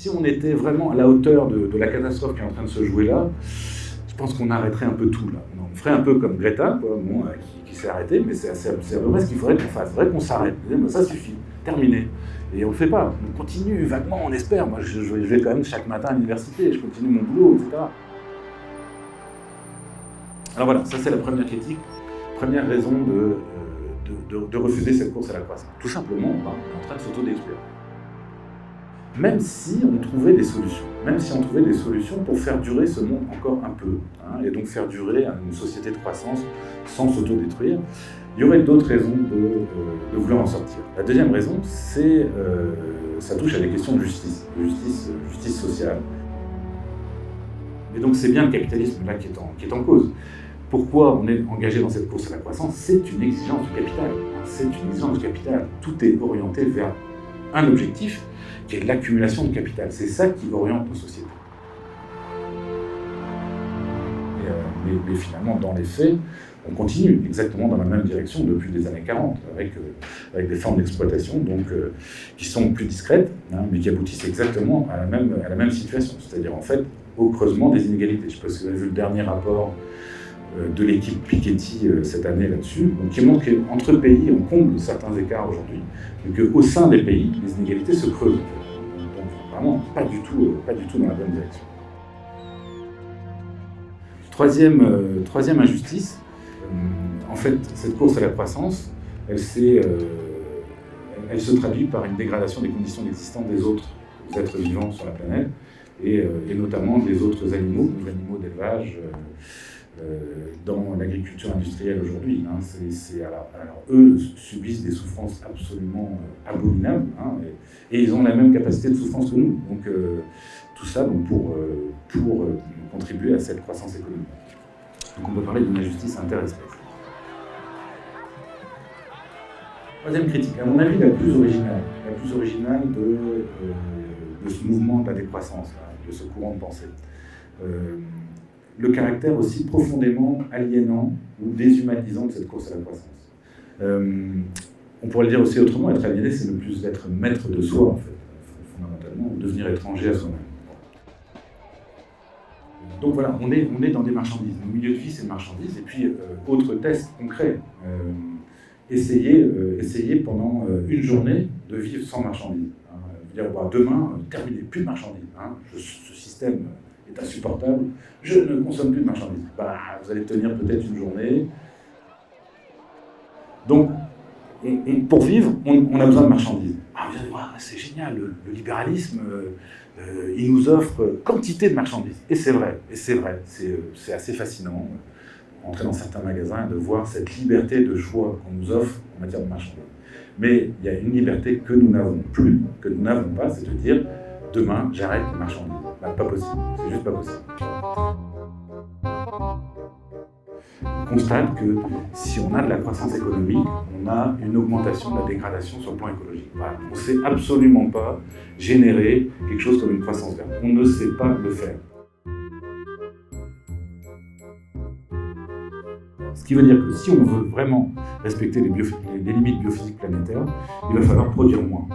Si on était vraiment à la hauteur de la catastrophe qui est en train de se jouer là, je pense qu'on arrêterait un peu tout là. On ferait un peu comme Greta, quoi, bon, qui s'est arrêtée, mais c'est à peu près ce qu'il faudrait qu'on fasse. Il faudrait qu'on s'arrête. Ça suffit, terminé. Et on le fait pas. On continue vaguement, on espère. Moi, je vais quand même chaque matin à l'université, je continue mon boulot, etc. Alors voilà, ça c'est la première critique, première raison de refuser cette course à la croissance. Tout simplement, on est en train de s'autodétruire. Même si on trouvait des solutions, pour faire durer ce monde encore un peu, hein, et donc faire durer une société de croissance sans s'autodétruire, il y aurait d'autres raisons de vouloir en sortir. La deuxième raison, c'est ça touche à des questions de justice sociale. Et donc c'est bien le capitalisme là qui est en cause. Pourquoi on est engagé dans cette course à la croissance? C'est une exigence du capital. C'est une exigence du capital. Tout est orienté vers un objectif qui est l'accumulation de capital. C'est ça qui oriente nos sociétés. Mais finalement, dans les faits, on continue exactement dans la même direction depuis les années 40, avec des formes d'exploitation qui sont plus discrètes, hein, mais qui aboutissent exactement à la même situation, c'est-à-dire en fait au creusement des inégalités. Je ne sais pas si vous avez vu le dernier rapport de l'équipe Piketty cette année là-dessus, qui montre qu'entre pays, on comble certains écarts aujourd'hui, mais qu'au sein des pays, les inégalités se creusent. Donc vraiment, pas du tout dans la bonne direction. Troisième injustice, en fait, cette course à la croissance, elle se traduit par une dégradation des conditions d'existence des autres êtres vivants sur la planète, et notamment des autres animaux d'élevage, dans l'agriculture industrielle aujourd'hui. Hein, alors eux subissent des souffrances absolument abominables, hein, et ils ont la même capacité de souffrance que nous. Donc tout ça pour contribuer à cette croissance économique. Donc on peut parler d'une injustice interespèce. Troisième critique, à mon avis la plus originale de ce mouvement de la décroissance, de ce courant de pensée. Le caractère aussi profondément aliénant ou déshumanisant de cette course à la croissance. On pourrait le dire aussi autrement, être aliéné, c'est ne plus être maître de soi, en fait, fondamentalement, ou devenir étranger à soi-même. Donc voilà, on est dans des marchandises. Nos milieux de vie, c'est une marchandise. Et puis, autre test concret, essayez pendant une journée de vivre sans marchandises. Hein. Dire, demain, terminé, plus de marchandises. Hein. Ce système est insupportable, je ne consomme plus de marchandises. Vous allez tenir peut-être une journée. Donc, pour vivre, on a besoin de marchandises. Vous allez voir, c'est génial, le libéralisme, il nous offre quantité de marchandises. Et c'est vrai, c'est assez fascinant, entrer dans certains magasins et de voir cette liberté de choix qu'on nous offre en matière de marchandises. Mais il y a une liberté que nous n'avons plus, que nous n'avons pas, c'est de dire, demain, j'arrête les marchandises. Pas possible, c'est juste pas possible. On constate que si on a de la croissance économique, on a une augmentation de la dégradation sur le plan écologique. Voilà. On ne sait absolument pas générer quelque chose comme une croissance verte. On ne sait pas le faire. Ce qui veut dire que si on veut vraiment respecter les limites biophysiques planétaires, il va falloir produire moins.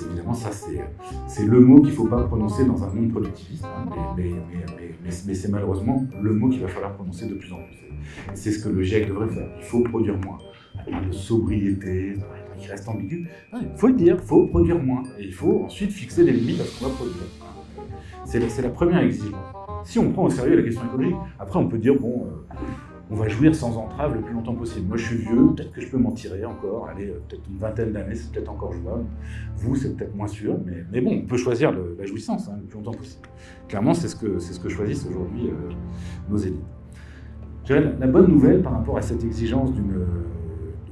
Évidemment, ça c'est le mot qu'il ne faut pas prononcer dans un monde productiviste, hein, mais c'est malheureusement le mot qu'il va falloir prononcer de plus en plus. C'est ce que le GIEC devrait faire. Il faut produire moins. On parle de sobriété, qui reste ambigu. Il faut le dire, il faut produire moins. Et il faut ensuite fixer des limites à ce qu'on va produire. C'est la première exigence. Si on prend au sérieux la question écologique, après on peut dire, on va jouir sans entrave le plus longtemps possible. Moi, je suis vieux, peut-être que je peux m'en tirer encore. Allez, peut-être une vingtaine d'années, c'est peut-être encore jouable. Vous, c'est peut-être moins sûr, mais bon, on peut choisir la jouissance le plus longtemps possible. Clairement, c'est ce que choisissent aujourd'hui nos élites. Je dirais, la bonne nouvelle par rapport à cette exigence de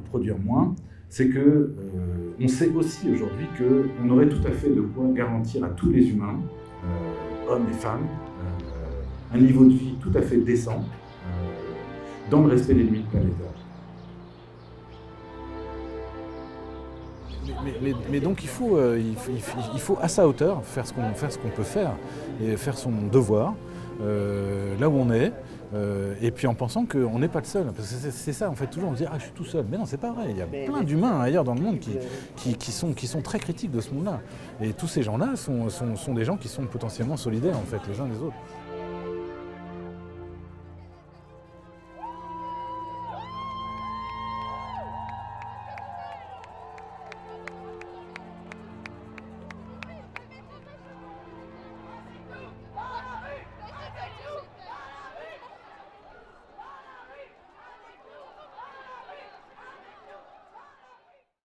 produire moins, c'est que on sait aussi aujourd'hui qu'on aurait tout à fait de quoi garantir à tous les humains, hommes et femmes, un niveau de vie tout à fait décent, dans le respect des limites planétaires. Mais donc il faut à sa hauteur faire ce qu'on peut faire et faire son devoir là où on est, Et puis en pensant qu'on n'est pas le seul. Parce que c'est ça, en fait, toujours on se dit « Ah, je suis tout seul ». Mais non, c'est pas vrai. Il y a plein d'humains ailleurs dans le monde qui sont très critiques de ce monde-là. Et tous ces gens-là sont des gens qui sont potentiellement solidaires, en fait, les uns des autres.